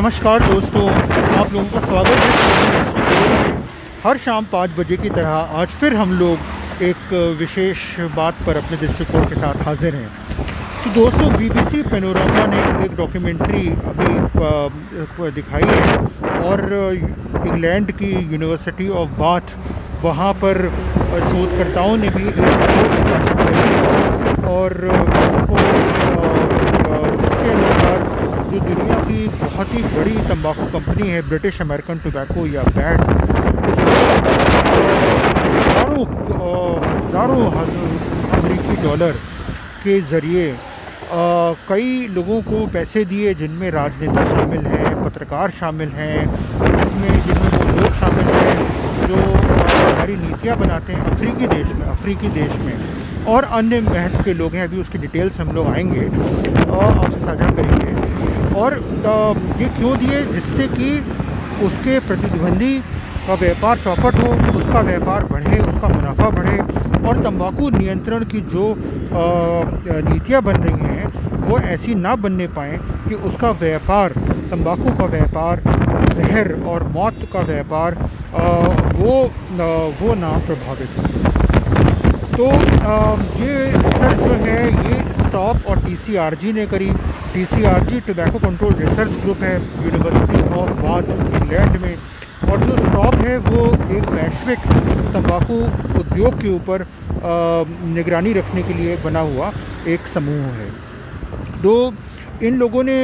नमस्कार दोस्तों, आप लोगों का स्वागत है दृष्टिकोण में। हर शाम 5 बजे की तरह आज फिर हम लोग एक विशेष बात पर अपने दृष्टिकोण के साथ हाजिर हैं। तो दोस्तों, बीबीसी पैनोरामा ने एक डॉक्यूमेंट्री अभी दिखाई है और इंग्लैंड की यूनिवर्सिटी ऑफ बाथ, वहाँ पर शोधकर्ताओं ने भी एक रिपोर्ट प्रकाशित करी है और इसके अनुसार जो दुनिया की बहुत ही बड़ी तंबाकू कंपनी है ब्रिटिश अमेरिकन टोबैको या बैट, हज़ारों अमेरिकी डॉलर के ज़रिए कई लोगों को पैसे दिए, जिनमें राजनेता शामिल हैं, पत्रकार शामिल हैं, जिनमें वो लोग शामिल हैं जो हमारी नीतियाँ बनाते हैं अफ्रीकी देश में और अन्य महत्व के लोग हैं। अभी उसकी डिटेल्स हम लोग आएंगे और आपसे साझा करेंगे। और ये क्यों दिए? जिससे कि उसके प्रतिद्वंदी का व्यापार चौपट हो, उसका व्यापार बढ़े, उसका मुनाफा बढ़े और तंबाकू नियंत्रण की जो नीतियाँ बन रही हैं वो ऐसी ना बनने पाएँ कि उसका व्यापार, तंबाकू का व्यापार, जहर और मौत का व्यापार वो ना प्रभावित हो। तो ये रिसर्च जो है ये स्टॉप और TCRG ने करी। TCRG tobacco control research group है यूनिवर्सिटी ऑफ बाथ इंग्लैंड में, और जो स्टॉप है वो एक वैश्विक तंबाकू उद्योग के ऊपर निगरानी रखने के लिए बना हुआ एक समूह है। तो इन लोगों ने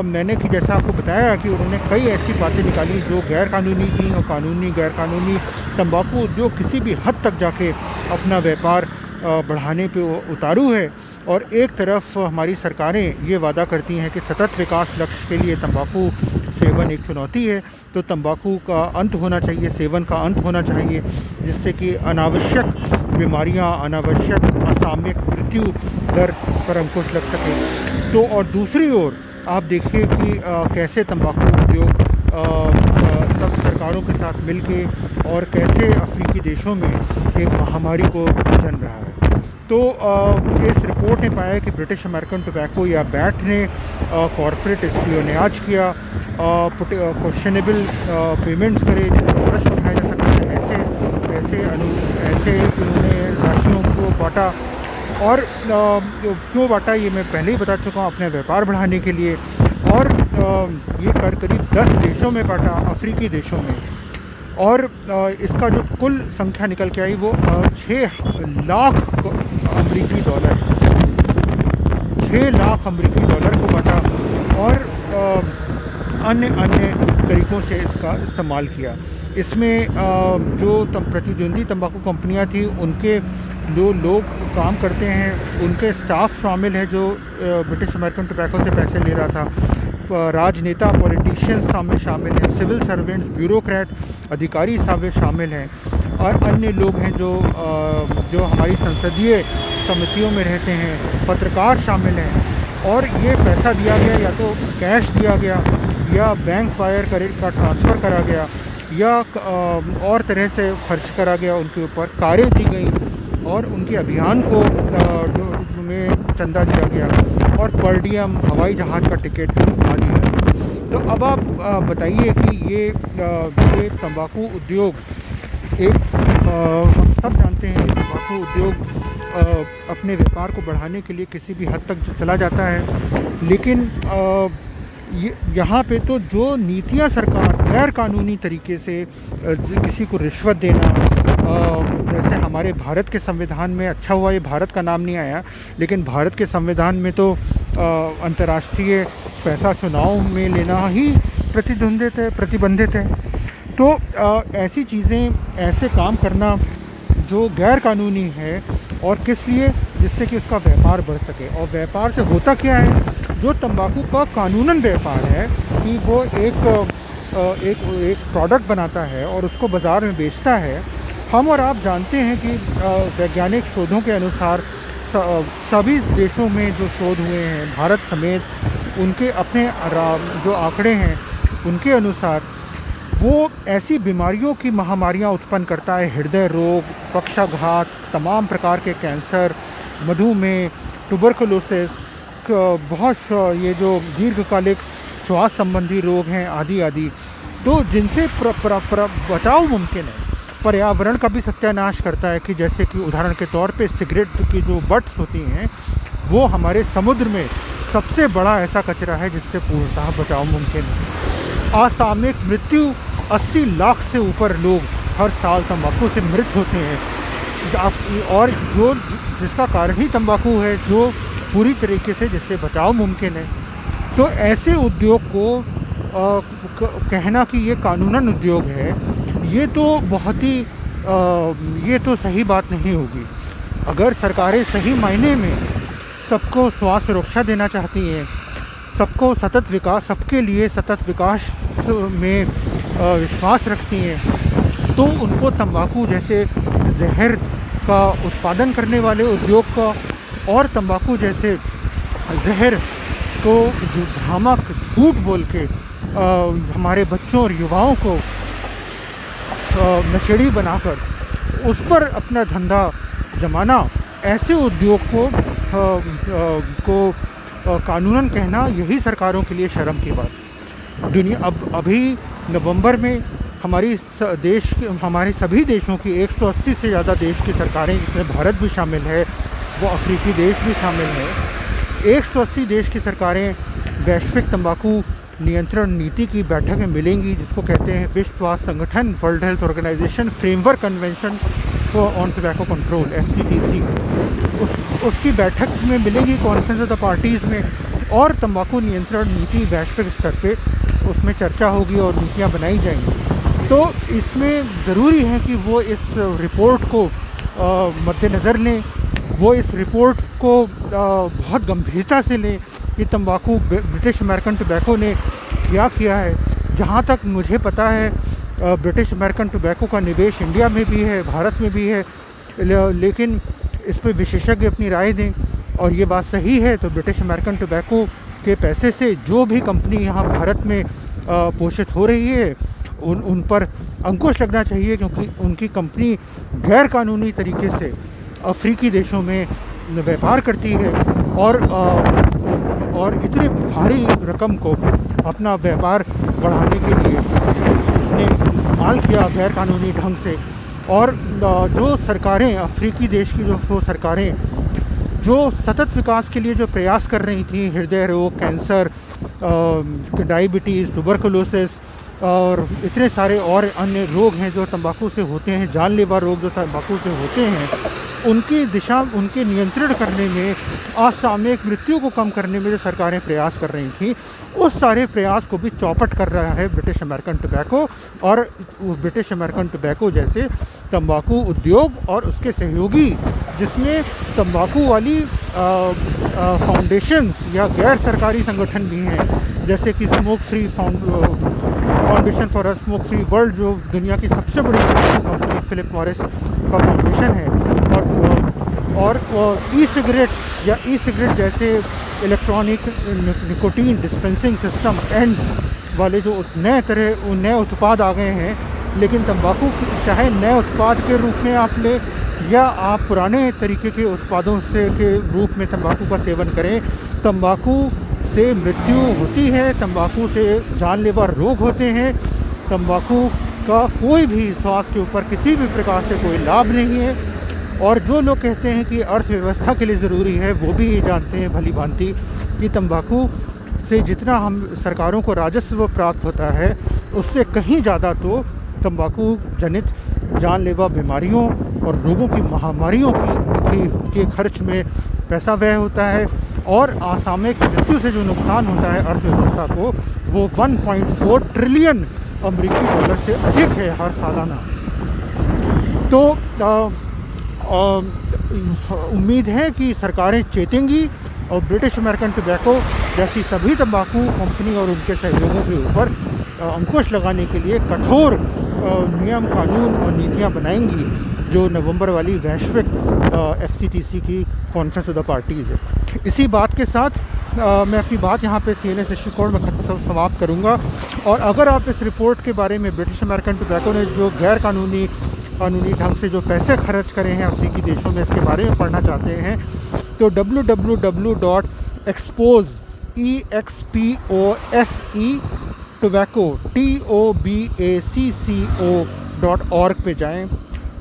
मैंने कि जैसा आपको बताया कि उन्होंने कई ऐसी बातें निकाली जो गैर कानूनी थी और कानूनी गैर कानूनी। तंबाकू उद्योग किसी भी हद तक जाके अपना व्यापार बढ़ाने पे उतारू है, और एक तरफ हमारी सरकारें ये वादा करती हैं कि सतत विकास लक्ष्य के लिए तंबाकू सेवन एक चुनौती है, तो तंबाकू का अंत होना चाहिए, सेवन का अंत होना चाहिए, जिससे कि अनावश्यक बीमारियां, अनावश्यक असामयिक मृत्यु दर पर अंकुश लग सके। तो और दूसरी ओर आप देखिए कि कैसे तंबाकू उद्योग सब सरकारों के साथ मिलके और कैसे अफ्रीकी देशों में एक महामारी को जन्म रहा है। तो इस रिपोर्ट ने पाया कि ब्रिटिश अमेरिकन टोबैको या बैट ने कॉरपोरेट एस्पियोनेज किया, क्वेश्चनेबल पेमेंट्स करे, जिसमें प्रश्न उठाया जा सकता है, ऐसे उन्होंने राशियों को बांटा। और क्यों बांटा ये मैं पहले ही बता चुका हूँ, अपने व्यापार बढ़ाने के लिए। और ये करीब 10 देशों में बांटा, अफ्रीकी देशों में। और इसका जो कुल संख्या निकल के आई वो 6 लाख अमेरिकी डॉलर, 6 लाख अमेरिकी डॉलर को बांटा और अन्य तरीक़ों से इसका इस्तेमाल किया। इसमें जो प्रतिद्वंदी तंबाकू कंपनियां थी, उनके जो लोग काम करते हैं, उनके स्टाफ शामिल है जो ब्रिटिश अमेरिकन टोबैको से पैसे ले रहा था, राजनेता, पॉलिटिशियंस शामिल हैं, सिविल सर्वेंट्स, ब्यूरोक्रेट, अधिकारी शामिल हैं, और अन्य लोग हैं जो हमारी संसदीय समितियों में रहते हैं, पत्रकार शामिल हैं। और ये पैसा दिया गया, या तो कैश दिया गया, या बैंक वायर का ट्रांसफ़र करा गया, या और तरह से खर्च करा गया, उनके ऊपर कारें दी गई और उनके अभियान को में चंदा दिया गया, और पर डियम, हवाई जहाज़ का टिकट आदि है। तो अब आप बताइए कि ये तंबाकू उद्योग हम सब जानते हैं कि तंबाकू उद्योग अपने व्यापार को बढ़ाने के लिए किसी भी हद तक चला जाता है, लेकिन यहाँ पे तो जो नीतियाँ सरकार गैर कानूनी तरीके से किसी को रिश्वत देना, जैसे हमारे भारत के संविधान में, अच्छा हुआ ये भारत का नाम नहीं आया, लेकिन भारत के संविधान में तो अंतर्राष्ट्रीय पैसा चुनाव में लेना ही प्रतिबंधित है। तो ऐसी चीज़ें, ऐसे काम करना जो गैर कानूनी है, और किस लिए? जिससे कि उसका व्यापार बढ़ सके। और व्यापार से होता क्या है? जो तंबाकू का कानूनन व्यापार है कि वो एक प्रोडक्ट बनाता है और उसको बाज़ार में बेचता है। हम और आप जानते हैं कि वैज्ञानिक शोधों के अनुसार सभी देशों में जो शोध हुए हैं, भारत समेत, उनके अपने जो आंकड़े हैं उनके अनुसार वो ऐसी बीमारियों की महामारियां उत्पन्न करता है, हृदय रोग, पक्षाघात, तमाम प्रकार के कैंसर, मधुमेह, ट्यूबरकुलोसिस, बहुत ये जो दीर्घकालिक श्वास संबंधी रोग हैं आदि आदि, तो जिनसे बचाव मुमकिन है। पर्यावरण का भी सत्यानाश करता है कि जैसे कि उदाहरण के तौर पे सिगरेट की जो बट्स होती हैं वो हमारे समुद्र में सबसे बड़ा ऐसा कचरा है जिससे पूर्णतः बचाव मुमकिन है। असामयिक मृत्यु 80 लाख से ऊपर लोग हर साल तंबाकू से मृत होते हैं, और जो जिसका कारण ही तंबाकू है, जो पूरी तरीके से जिससे बचाव मुमकिन है। तो ऐसे उद्योग को कहना कि ये कानूनन उद्योग है, ये तो बहुत ही ये तो सही बात नहीं होगी। अगर सरकारें सही मायने में सबको स्वास्थ्य सुरक्षा देना चाहती हैं, सबको सतत विकास, सबके लिए सतत विकास में विश्वास रखती हैं, तो उनको तंबाकू जैसे जहर का उत्पादन करने वाले उद्योग का और तंबाकू जैसे जहर को भ्रामक झूठ बोल के हमारे बच्चों और युवाओं को नशेड़ी बनाकर उस पर अपना धंधा जमाना, ऐसे उद्योग को कानूनन कहना, यही सरकारों के लिए शर्म की बात। दुनिया अभी नवंबर में हमारे सभी देशों की 180 से ज़्यादा देश की सरकारें, जिसमें भारत भी शामिल है, वो अफ्रीकी देश भी शामिल है, 180 देश की सरकारें वैश्विक तंबाकू नियंत्रण नीति की बैठक में मिलेंगी, जिसको कहते हैं विश्व स्वास्थ्य संगठन, world health organisation framework convention on tobacco control, FCTC। उसकी बैठक में मिलेंगी कॉन्फ्रेंस ऑफ द पार्टीज़ में, और तंबाकू नियंत्रण नीति वैश्विक स्तर पे उसमें चर्चा होगी और नीतियाँ बनाई जाएंगी। तो इसमें ज़रूरी है कि वो इस रिपोर्ट को मद्देनज़र लें, वो इस रिपोर्ट को बहुत गंभीरता से लें कि तंबाकू ब्रिटिश अमेरिकन टोबैको ने क्या किया है। जहाँ तक मुझे पता है ब्रिटिश अमेरिकन टोबैको का निवेश इंडिया में भी है, भारत में भी है, लेकिन इस पर विशेषज्ञ अपनी राय दें। और ये बात सही है तो ब्रिटिश अमेरिकन टोबैको के पैसे से जो भी कंपनी यहाँ भारत में पोषित हो रही है उन पर अंकुश लगना चाहिए, क्योंकि उनकी कंपनी गैर कानूनी तरीके से अफ्रीकी देशों में व्यापार करती है और इतनी भारी रकम को अपना व्यापार बढ़ाने के लिए उसने इस्तेमाल किया गैर कानूनी ढंग से। और जो सरकारें, अफ्रीकी देश की जो सरकारें जो सतत विकास के लिए जो प्रयास कर रही थी, हृदय रोग, कैंसर, डायबिटीज़, ट्यूबरकुलोसिस और इतने सारे और अन्य रोग हैं जो तंबाकू से होते हैं, जानलेवा रोग जो तंबाकू से होते हैं, उनके नियंत्रण करने में, असामयिक मृत्यु को कम करने में जो सरकारें प्रयास कर रही थी, उस सारे प्रयास को भी चौपट कर रहा है ब्रिटिश अमेरिकन टोबैको और ब्रिटिश अमेरिकन टोबैको जैसे तंबाकू उद्योग और उसके सहयोगी, जिसमें तंबाकू वाली फाउंडेशंस या गैर सरकारी संगठन भी हैं, जैसे कि smoke free foundation for a smoke free world, जो दुनिया की सबसे बड़ी कंपनी फिलिप मॉरिस का फाउंडेशन है, और ई सिगरेट जैसे electronic nicotine dispensing system and वाले जो नए उत्पाद आ गए हैं। लेकिन तंबाकू चाहे नए उत्पाद के रूप में आप लें या आप पुराने तरीके के उत्पादों से के रूप में तंबाकू का सेवन करें, तंबाकू से मृत्यु होती है, तंबाकू से जानलेवा रोग होते हैं, तंबाकू का कोई भी स्वास्थ्य के ऊपर किसी भी प्रकार से कोई लाभ नहीं है। और जो लोग कहते हैं कि अर्थव्यवस्था के लिए ज़रूरी है, वो भी ये जानते हैं भली भांति कि तंबाकू से जितना हम सरकारों को राजस्व प्राप्त होता है, उससे कहीं ज़्यादा तो तंबाकू जनित जानलेवा बीमारियों और रोगों की महामारियों के खर्च में पैसा व्यय होता है, और असामयिक मृत्यु से जो नुकसान होता है अर्थव्यवस्था को, वो 1.4 ट्रिलियन अमेरिकी डॉलर से अधिक है हर सालाना। तो उम्मीद है कि सरकारें चेतेंगी और ब्रिटिश अमेरिकन टोबैको जैसी सभी तंबाकू कंपनी और उनके सहयोगों के ऊपर अंकुश लगाने के लिए कठोर नियम, कानून और नीतियां बनाएंगी, जो नवंबर वाली वैश्विक FCTC की कॉन्फ्रेंस ऑफ द पार्टीज़ है। इसी बात के साथ मैं अपनी बात यहाँ पे CNA सेशन कोड में समाप्त करूँगा। और अगर आप इस रिपोर्ट के बारे में ब्रिटिश अमेरिकन टोबैको ने जो गैर कानूनी ढंग से जो पैसे खर्च करे हैं अफ्रीकी देशों में, इसके बारे में पढ़ना चाहते हैं तो www.expose TEXPOSE टोबैको TOBACCO.org पे जाएं,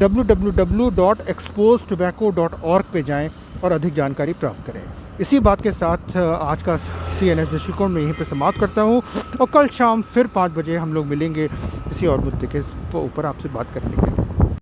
www.exposetobacco.org पे जाएं और अधिक जानकारी प्राप्त करें। इसी बात के साथ आज का CNS दृष्टिकोण में यहीं पर समाप्त करता हूँ और कल शाम फिर 5 बजे हम लोग मिलेंगे किसी और मुद्दे के ऊपर आपसे बात करने के लिए।